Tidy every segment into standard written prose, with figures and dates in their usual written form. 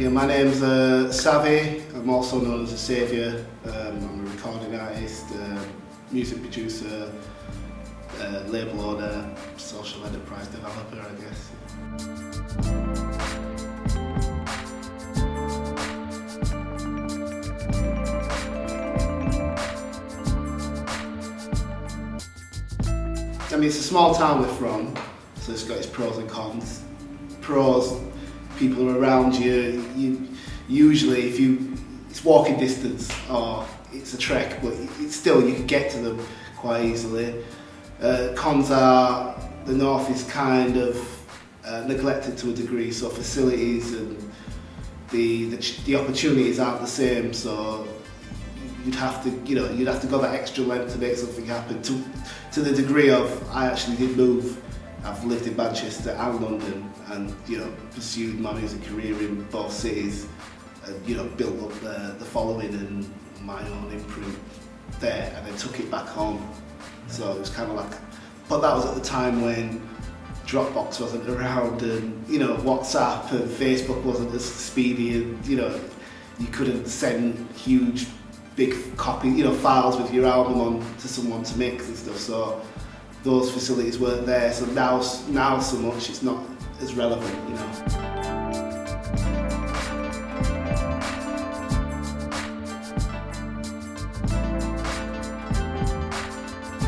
Yeah, my name's Asaviour. I'm also known as Asaviour. I'm a recording artist, music producer, label owner, social enterprise developer, I guess. I mean, it's a small town we're from, so it's got its pros and cons. Pros, people are around you usually, it's walking distance or it's a trek, but it's still, you can get to them quite easily. Cons are, the north is kind of neglected to a degree, so facilities and the opportunities aren't the same, so you'd have to go that extra length to make something happen. To the degree of, I actually did move. I've lived in Manchester and London, and pursued my music career in both cities, and built up the following and my own imprint there, and then took it back home. So it was kind of like, but that was at the time when Dropbox wasn't around, and WhatsApp and Facebook wasn't as speedy, and you couldn't send huge big copy files with your album on to someone to mix and stuff, so those facilities weren't there. So now so much it's not as relevant,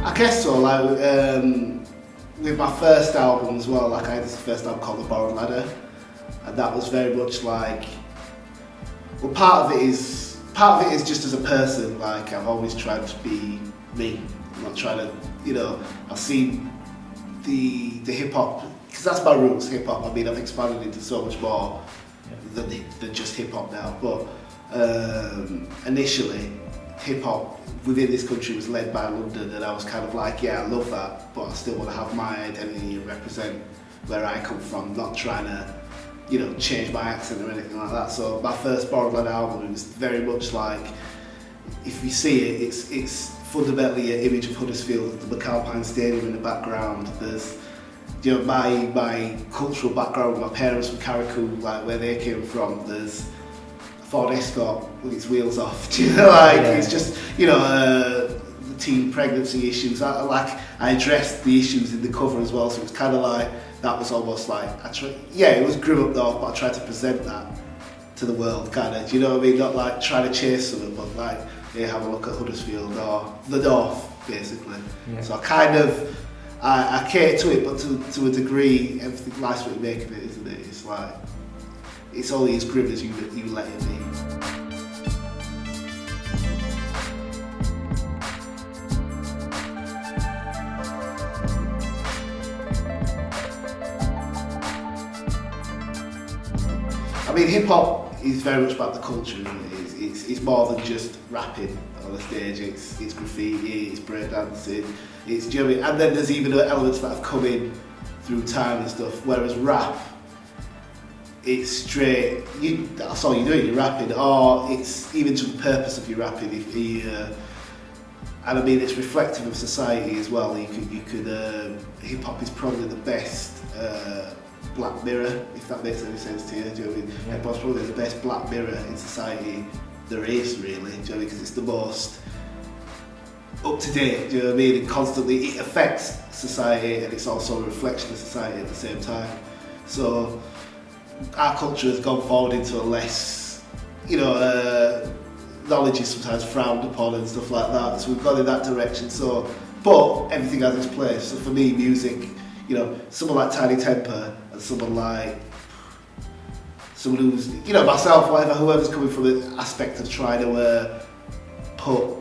I guess so. Like with my first album as well, like I had this first album called The Borrowed Ladder, and that was very much like, well, part of it is just as a person. Like, I've always tried to be me. I'm not trying to, I've seen the hip hop, because that's my roots, hip hop. I mean, I've expanded into so much more than just hip hop now. But initially, hip hop within this country was led by London, and I was kind of like, yeah, I love that, but I still want to have my identity and represent where I come from, not trying to change my accent or anything like that. So my first Borrowed Ladder album, it was very much like, if you see it, it's fundamentally an image of Huddersfield, the McAlpine Stadium in the background. There's my cultural background, my parents from Carriacou, like where they came from. There's Ford Escort with its wheels off. It's just the teen pregnancy issues. I addressed the issues in the cover as well, so it was kind of like, that was almost like, it was grew up north, but I tried to present that to the world, kind of, do you know what I mean? Not like trying to chase something, but like, yeah, have a look at Huddersfield or the north, basically. Yeah. So I kind of, I cater to it, but to a degree, everything, life's what you make of it, isn't it? It's like, it's only as grim as you let it be. I mean, hip hop is very much about the culture, isn't it? It's more than just rapping on the stage. It's graffiti, it's breakdancing, it's jamming, and then there's even elements that have come in through time and stuff. Whereas rap, it's straight. That's all you're doing. You're rapping, or it's even to the purpose of your rapping. And I mean, it's reflective of society as well. You could hip hop is probably the best. Black mirror, if that makes any sense to you. Do you know what I mean? Yeah. Hip hop's probably the best black mirror in society there is, really. Do you know what I mean? Because it's the most up to date. Do you know what I mean? And constantly, it affects society, and it's also a reflection of society at the same time. So our culture has gone forward into a less, knowledge is sometimes frowned upon and stuff like that. So we've gone in that direction. So, but everything has its place. So for me, music, someone like Tiny Temper and someone who's, myself, whoever's coming from the aspect of trying to put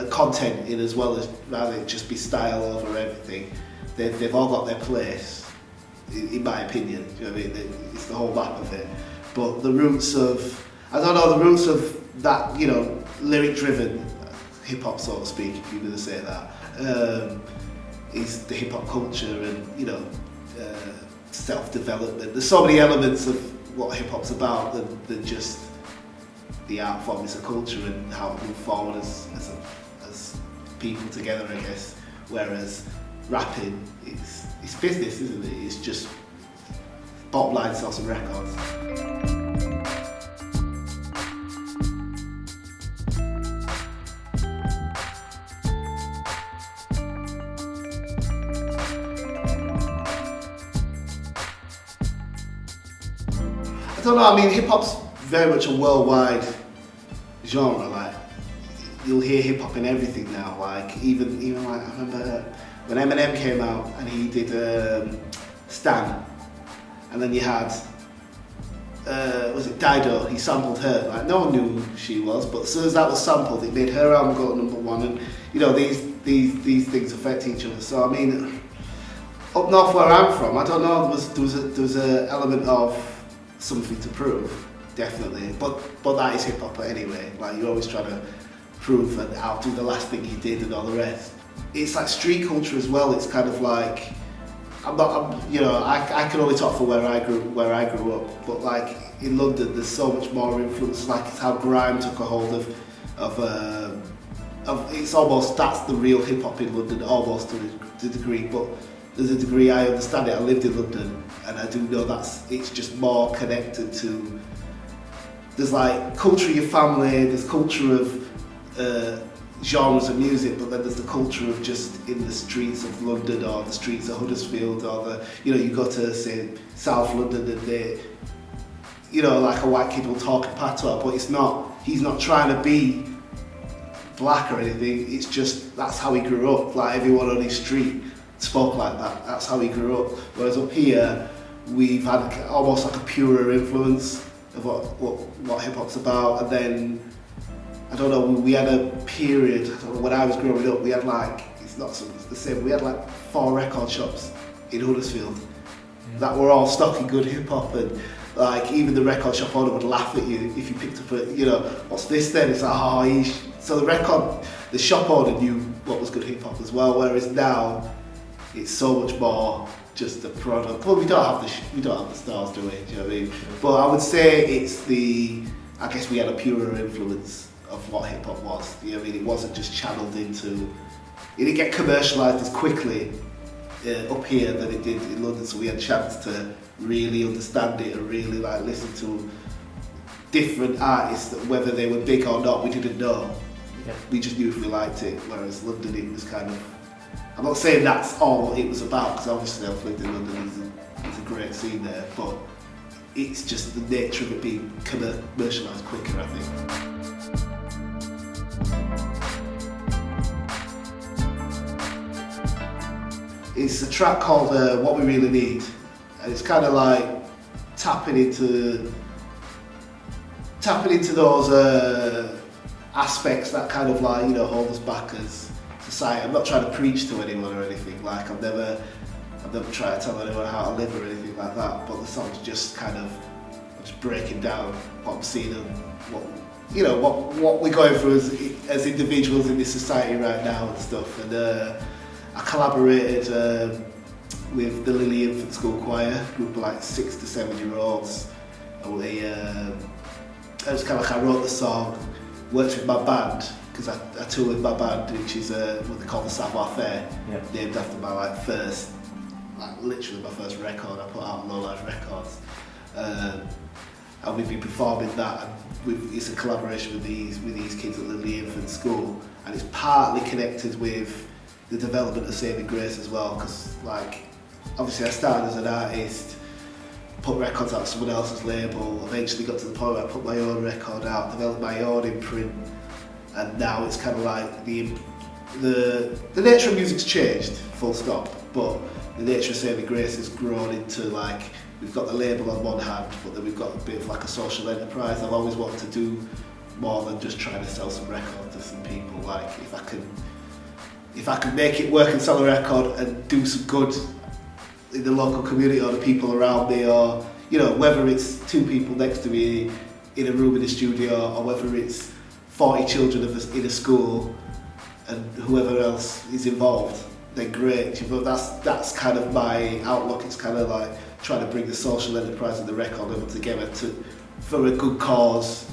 content in as well as rather than just be style over everything, they've all got their place, in my opinion. Do you know what I mean? It's the whole map of it. But the roots of that, lyric-driven hip-hop, so to speak, if you're going to say that, is the hip hop culture and self-development. There's so many elements of what hip hop's about than just the art form. It's a culture and how to move forward as people together, I guess. Whereas rapping, it's business, isn't it? It's just bottom line, sell some records. don't know, I mean, hip hop's very much a worldwide genre. Like, you'll hear hip hop in everything now. Like, even like, I remember when Eminem came out and he did Stan, and then you had, was it Dido? He sampled her. Like, no one knew who she was, but as soon as that was sampled, it made her album go to #1. And you know, these things affect each other. So I mean, up north where I'm from, I don't know. There was an element of something to prove, definitely. But that is hip hop anyway. Like, you're always trying to prove and outdo the last thing you did and all the rest. It's like street culture as well. It's kind of like, I can only talk for where I grew up, but like in London, there's so much more influence. Like, it's how grime took a hold of it's almost, that's the real hip hop in London, almost to a degree. But there's a degree I understand it. I lived in London, and I do know it's just more connected to. There's like culture of your family. There's culture of genres of music, but then there's the culture of just in the streets of London or the streets of Huddersfield, or you go to, say, South London, and they, like a white kid will talk in patois, but he's not trying to be black or anything. It's just, that's how he grew up. Like, everyone on his street spoke like that. That's how he grew up. Whereas up here, we've had almost like a purer influence of what hip hop's about. And then, I don't know, we had a period, I don't know, when I was growing up, we had like, it's the same, we had like 4 record shops in Huddersfield that were all stocking good hip hop, and like, even the record shop owner would laugh at you if you picked up what's this then? It's like, so the shop owner knew what was good hip hop as well, whereas now it's so much more just the product. Well, we don't have the stars, do we? Do you know what I mean? But I would say I guess we had a purer influence of what hip hop was. You know what I mean? It wasn't just channeled into. It didn't get commercialised as quickly up here than it did in London, so we had a chance to really understand it and really like listen to different artists, that whether they were big or not, we didn't know. Yeah. We just knew if we liked it. Whereas London, it was kind of. I'm not saying that's all it was about, because obviously I've lived in London. There's a great scene there, but it's just the nature of it being commercialised quicker, I think. It's a track called What We Really Need, and it's kind of like tapping into those aspects that kind of like, hold us back as society. I'm not trying to preach to anyone or anything, like I've never tried to tell anyone how to live or anything like that, but the song's just kind of just breaking down what I'm seeing and what we're going through as individuals in this society right now and stuff. And I collaborated with the Lily Infant School Choir, a group of like 6 to 7 year olds. And it was kind of like I wrote the song, worked with my band, because I tour with my band, which is what they call the Asaviour, named after my literally my first record I put out on Low Life Records. And we've been performing that, and it's a collaboration with these kids at Lily Infant School, and it's partly connected with the development of Saving Grace as well, because like obviously I started as an artist, put records out to someone else's label, eventually got to the point where I put my own record out, developed my own imprint, and now it's kind of like the nature of music's changed, full stop, but the nature of Saving Grace has grown into like, we've got the label on one hand, but then we've got a bit of like a social enterprise. I've always wanted to do more than just trying to sell some records to some people. Like if I can make it work and sell a record and do some good in the local community or the people around me, or whether it's 2 people next to me in a room in the studio, or whether it's 40 children in a school and whoever else is involved, then great. But that's kind of my outlook. It's kind of like trying to bring the social enterprise and the record label together for a good cause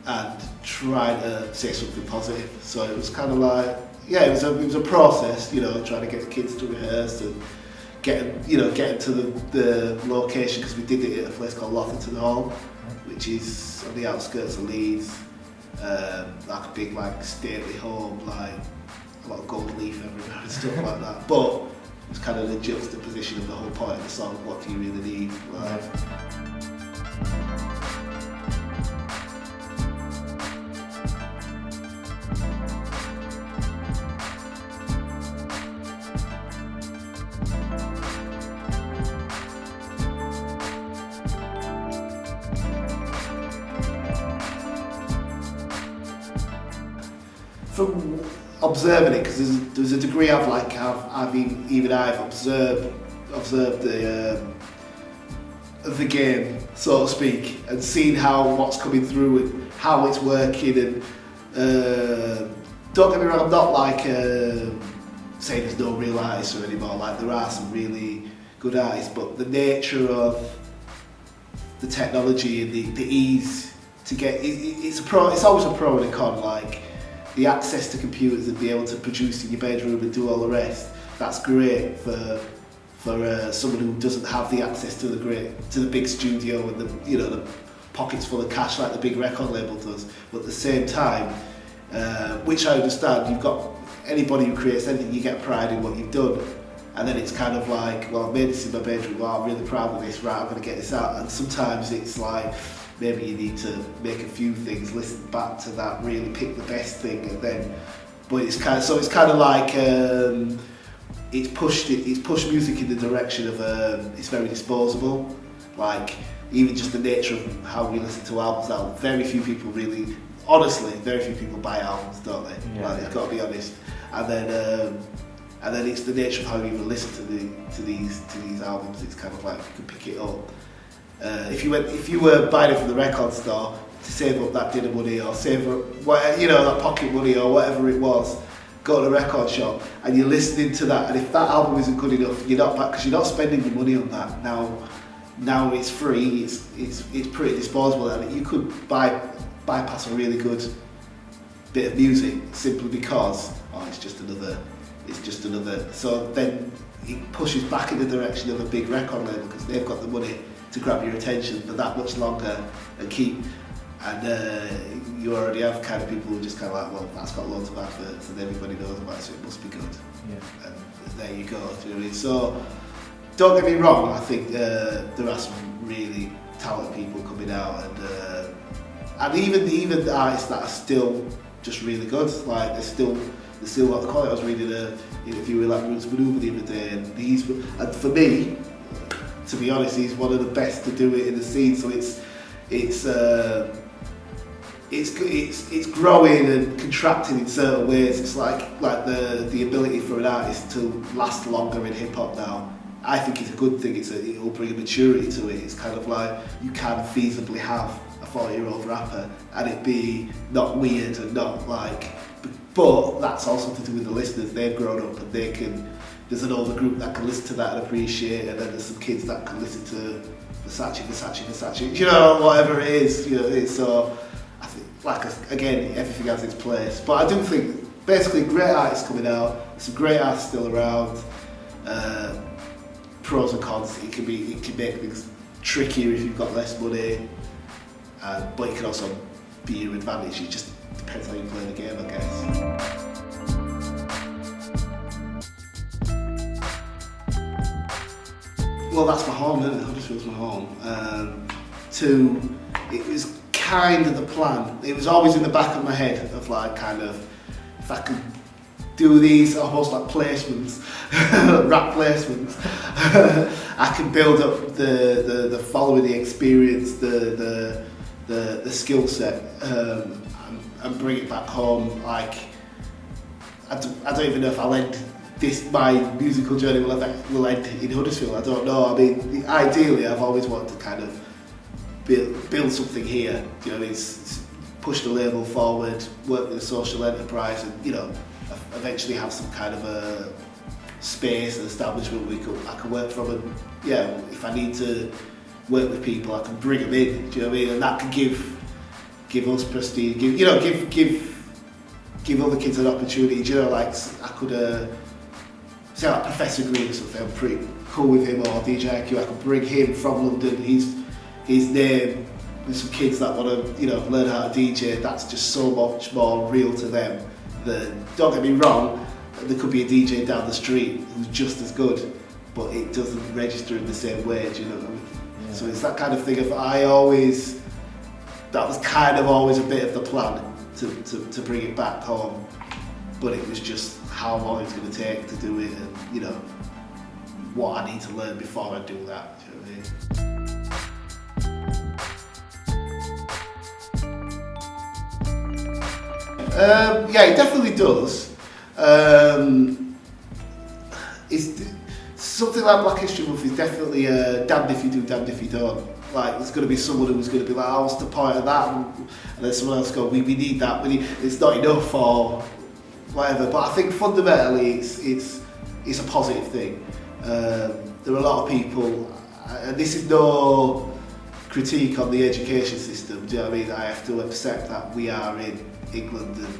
and trying to say something positive. So it was kind of like, it was a process, trying to get the kids to rehearse and getting to the location, because we did it at a place called Lothington Hall, which is on the outskirts of Leeds, like a big stately home, like a lot of gold leaf everywhere and stuff like that. But it's kind of the juxtaposition of the whole point of the song. What do you really need? Like, from observing it, because there's a degree of like I've observed the game, so to speak, and seen how what's coming through and how it's working. And don't get me wrong, I'm not like saying there's no real artists or anymore. Like there are some really good artists, but the nature of the technology and the ease to get it's always a pro and a con. Like the access to computers and be able to produce in your bedroom and do all the rest, that's great for someone who doesn't have the access to the big studio and the pockets full of cash like the big record label does. But at the same time, which I understand, you've got anybody who creates anything, you get pride in what you've done, and then it's kind of like, well, I made this in my bedroom, well, I'm really proud of this, right, I'm going to get this out. And sometimes it's like, maybe you need to make a few things, listen back to that, really pick the best thing, and then, but it's kind of like, it's pushed music in the direction of it's very disposable. Like even just the nature of how we listen to albums now, very few people buy albums, don't they? Yeah. Like, I've got to be honest. And then it's the nature of how you even listen to these albums. It's kind of like you can pick it up. If you were buying it from the record store to save up that dinner money or save up that pocket money or whatever it was, go to the record shop and you're listening to that, and if that album isn't good enough, you're not back because you're not spending the money on that. Now it's free, it's pretty disposable, and you could bypass a really good bit of music simply because it's just another. So then it pushes back in the direction of a big record label because they've got the money to grab your attention for that much longer and keep. And you already have kind of people who are just kind of like, well, that's got loads of adverts and everybody knows about it, so it must be good. Yeah. And there you go. Do you know what I mean? So don't get me wrong, I think there are some really talented people coming out, and even the artists that are still just really good, like they're still what they call it. I was reading an interview with like Roots Maneuver the other day, and for me, to be honest, he's one of the best to do it in the scene. So it's growing and contracting in certain ways. It's like the ability for an artist to last longer in hip hop now. I think it's a good thing. It'll bring a maturity to it. It's kind of like you can feasibly have a 40-year-old rapper and it be not weird and not like. But that's also to do with the listeners. They've grown up and there's an older group that can listen to that and appreciate it, and then there's some kids that can listen to Versace, whatever it is, so I think, again, everything has its place. But I do think, basically, great artists coming out, some great artists still around, pros and cons. It can make things trickier if you've got less money, but it can also be your advantage. It just depends how you play the game, I guess. Well, that's my home, isn't it? Huddersfield's my home. It was kind of the plan. It was always in the back of my head of like kind of, if I could do these almost like placements, rap placements, I can build up the following, the experience, the skill set, and bring it back home. Like I don't even know if I'll end my musical journey will end in Huddersfield. I don't know. I mean, ideally, I've always wanted to kind of build something here. You know, it's push the label forward, work with a social enterprise, and eventually have some kind of a space, an establishment I can work from. And if I need to work with people, I can bring them in. Do you know what I mean? And that can give us prestige. Give other kids an opportunity. Do you know, like I could. Say like Professor Green or something, I'm pretty cool with him, or DJ IQ, I could bring him from London, his name, with some kids that want to, learn how to DJ. That's just so much more real to them than, don't get me wrong, there could be a DJ down the street who's just as good, but it doesn't register in the same way, do you know what I mean? Yeah. So it's that kind of thing that was kind of always a bit of the plan to bring it back home. But it was just how long it's going to take to do it, and what I need to learn before I do that. Do you know what Yeah, it definitely does. It's something like Black History Month is definitely damned if you do, damned if you don't. Like, there's going to be someone who's going to be like, oh, what's the point of that? And then someone else go, we need that, it's not enough or whatever. But I think fundamentally it's a positive thing. There are a lot of people, and this is no critique on the education system, do you know what I mean? I have to accept that we are in England, and do you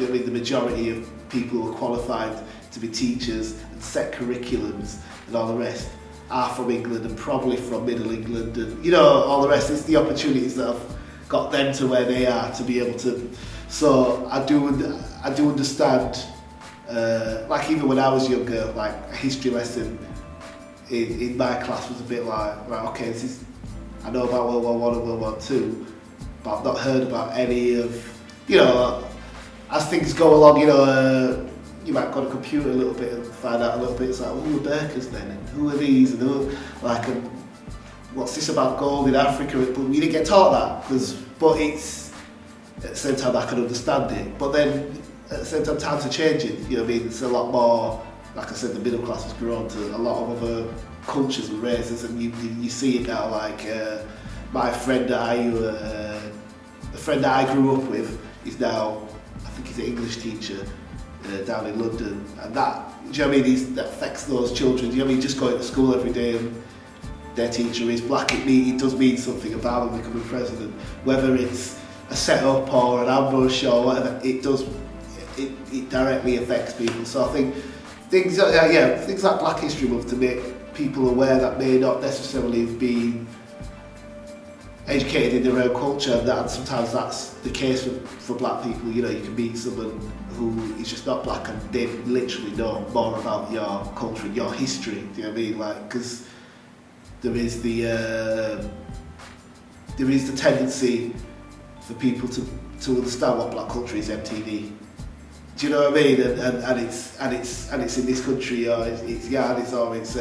know what I mean? The majority of people who are qualified to be teachers and set curriculums and all the rest are from England and probably from Middle England, and you know, all the rest. It's the opportunities that have got them to where they are to be able to. So I do understand. Like even when I was younger, like a history lesson in my class was a bit like, right, okay, I know about World War I and World War II, but I've not heard about any of, you know, as things go along, you know, you might go on a computer a little bit and find out a little bit. It's like, who are Burkers then? And who are these? And what's this about gold in Africa? But we didn't get taught that, but it's, at the same time I can understand it. But then at the same time, times are changing. You know what I mean? It's a lot more, like I said, the middle class has grown to a lot of other cultures and races, and you see it now. Like my friend the friend that I grew up with is now, I think he's an English teacher down in London, and that, do you know what I mean? That affects those children. Do you know what I mean? Just going to school every day and their teacher is black. It does mean something about them becoming president, whether it's a setup or an ambush or whatever. It directly affects people. So I think things like Black History Month, to make people aware that may not necessarily have been educated in their own culture, and sometimes that's the case for black people. You know, you can meet someone who is just not black and they literally know more about your culture and your history. Do you know what I mean? Like, because there is the tendency for people to understand what black culture is MTV. Do you know what I mean? And it's in this country, or it's Yardies, or it's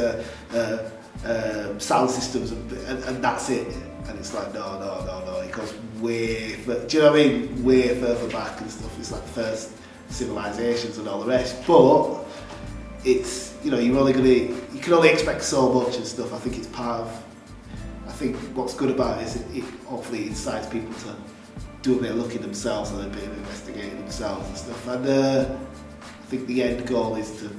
sound systems, and that's it. And it's like, no, it goes way, do you know what I mean? Way further back and stuff. It's like the first civilizations and all the rest. But it's, you know, you can only expect so much and stuff. I think it's part of, I think what's good about it is it hopefully incites people to do a bit of looking themselves and a bit of investigating themselves and stuff. And I think the end goal is to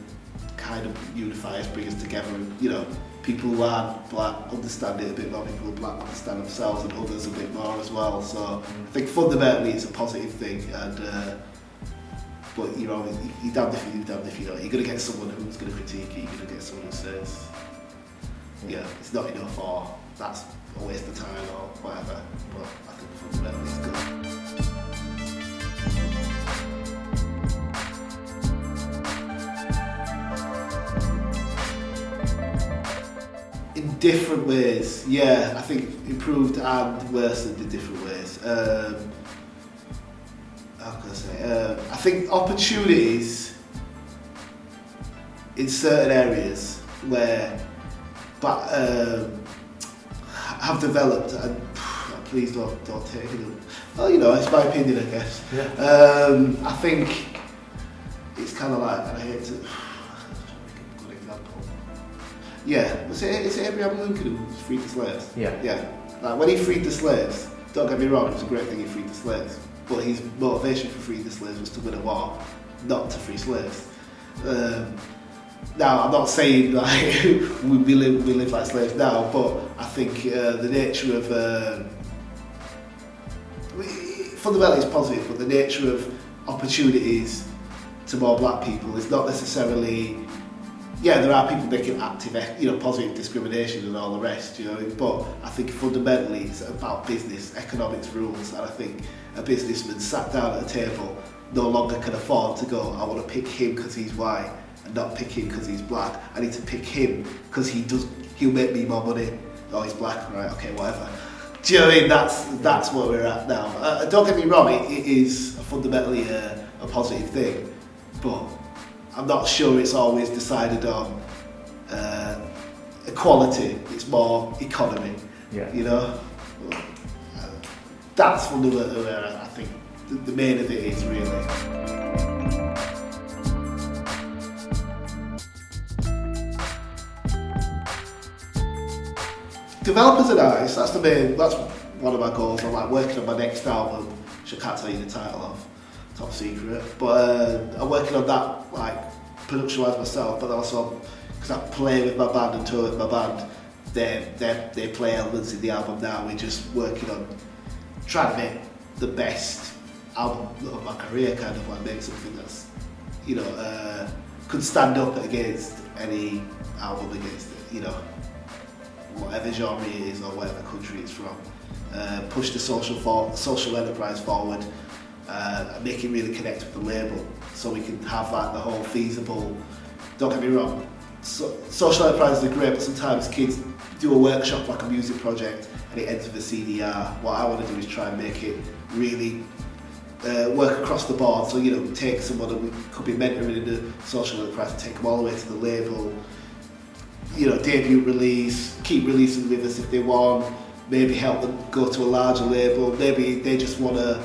kind of unify us, bring us together, and, you know, people who aren't black understand it a bit more, people who are black understand themselves and others a bit more as well. So I think fundamentally it's a positive thing, and but you're damned if you do, damned if you don't. You're going to get someone who's going to critique it, you're going to get someone who says, yeah, it's not enough, or that's a waste of time, or whatever. But I think fundamentally it's good. In different ways, yeah. I think improved and worsened in different ways. How can I say? I think opportunities in certain areas where have developed, and please don't take it. Well, you know, it's my opinion, I guess. Yeah. I think it's kind of like, and I hate to. Yeah, is it Abraham Lincoln who freed the slaves? Yeah. Like, when he freed the slaves, don't get me wrong, it was a great thing he freed the slaves, but his motivation for freeing the slaves was to win a war, not to free slaves. Now, I'm not saying like we live like slaves now, but I think the nature of fundamentally it's positive, but the nature of opportunities to more black people is not necessarily. Yeah, there are people making active, positive discrimination and all the rest, but I think fundamentally it's about business, economics rules, and I think a businessman sat down at a table no longer can afford to go, I want to pick him because he's white and not pick him because he's black. I need to pick him because he'll make me more money. Oh, he's black, right, okay, whatever. Do you know what I mean? That's where we're at now. Don't get me wrong, it is fundamentally a positive thing, but I'm not sure it's always decided on equality. It's more economy. Yeah. You know, that's fundamentally where I think the main of it is really. Developers are nice, that's one of my goals. I'm like working on my next album, which I can't tell you the title of, top secret, but I'm working on that like production wise myself, but also because I play with my band and tour with my band, they play elements in the album now. We're just working on trying to make the best album of my career, kind of like make something that's, you know, could stand up against any album against it, you know, whatever genre it is or whatever country it's from. Push the social enterprise forward, and make it really connect with the label, so we can have like the whole feasible. Don't get me wrong, social enterprises are great, but sometimes kids do a workshop like a music project and it ends with a CDR. What I want to do is try and make it really work across the board. So, you know, take someone that we could be mentoring in the social enterprise and take them all the way to the label. You know, debut release, keep releasing with us if they want, maybe help them go to a larger label, maybe they just want to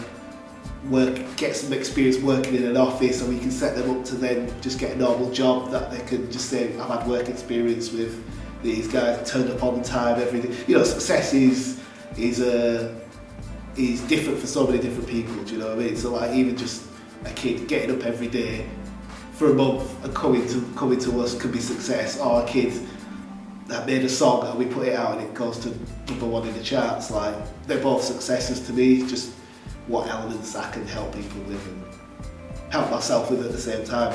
get some experience working in an office, and we can set them up to then just get a normal job that they can just say, I've had work experience with these guys, turned up on time, everything. You know, success is different for so many different people, do you know what I mean? So like even just a kid getting up every day for a month and coming to us could be success, or a kid that made a song and we put it out and it goes to #1 in the charts. Like, they're both successes to me, just what elements I can help people with and help myself with at the same time.